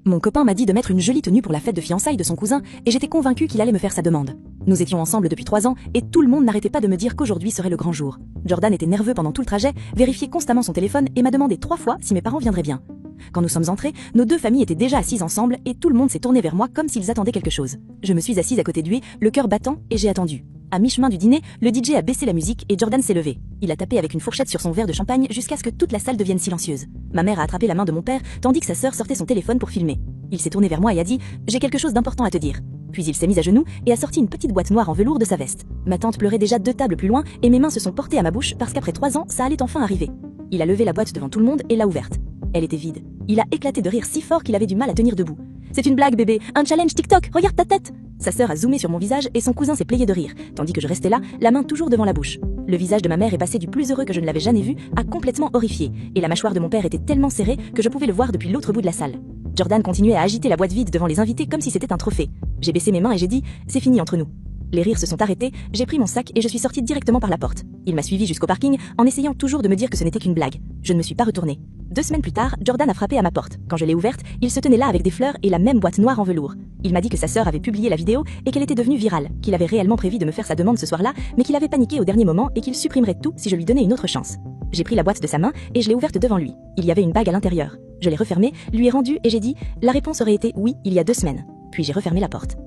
Mon copain m'a dit de mettre une jolie tenue pour la fête de fiançailles de son cousin et j'étais convaincue qu'il allait me faire sa demande. Nous étions ensemble depuis 3 ans et tout le monde n'arrêtait pas de me dire qu'aujourd'hui serait le grand jour. Jordan était nerveux pendant tout le trajet, vérifiait constamment son téléphone et m'a demandé 3 fois si mes parents viendraient bien. Quand nous sommes entrés, nos 2 familles étaient déjà assises ensemble et tout le monde s'est tourné vers moi comme s'ils attendaient quelque chose. Je me suis assise à côté de lui, le cœur battant, et j'ai attendu. À mi-chemin du dîner, le DJ a baissé la musique et Jordan s'est levé. Il a tapé avec une fourchette sur son verre de champagne jusqu'à ce que toute la salle devienne silencieuse. Ma mère a attrapé la main de mon père tandis que sa sœur sortait son téléphone pour filmer. Il s'est tourné vers moi et a dit « J'ai quelque chose d'important à te dire ». Puis il s'est mis à genoux et a sorti une petite boîte noire en velours de sa veste. Ma tante pleurait déjà 2 tables plus loin et mes mains se sont portées à ma bouche parce qu'après 3 ans, ça allait enfin arriver. Il a levé la boîte devant tout le monde et l'a ouverte. Elle était vide. Il a éclaté de rire si fort qu'il avait du mal à tenir debout. « C'est une blague bébé, un challenge TikTok, regarde ta tête !» Sa sœur a zoomé sur mon visage et son cousin s'est plié de rire, tandis que je restais là, la main toujours devant la bouche. Le visage de ma mère est passé du plus heureux que je ne l'avais jamais vu à complètement horrifié, et la mâchoire de mon père était tellement serrée que je pouvais le voir depuis l'autre bout de la salle. Jordan continuait à agiter la boîte vide devant les invités comme si c'était un trophée. J'ai baissé mes mains et j'ai dit « C'est fini entre nous ». Les rires se sont arrêtés, j'ai pris mon sac et je suis sortie directement par la porte. Il m'a suivi jusqu'au parking en essayant toujours de me dire que ce n'était qu'une blague. Je ne me suis pas retournée. 2 semaines plus tard, Jordan a frappé à ma porte. Quand je l'ai ouverte, il se tenait là avec des fleurs et la même boîte noire en velours. Il m'a dit que sa sœur avait publié la vidéo et qu'elle était devenue virale, qu'il avait réellement prévu de me faire sa demande ce soir-là, mais qu'il avait paniqué au dernier moment et qu'il supprimerait tout si je lui donnais une autre chance. J'ai pris la boîte de sa main et je l'ai ouverte devant lui. Il y avait une bague à l'intérieur. Je l'ai refermée, lui ai rendue et j'ai dit « La réponse aurait été oui il y a 2 semaines ». Puis j'ai refermé la porte.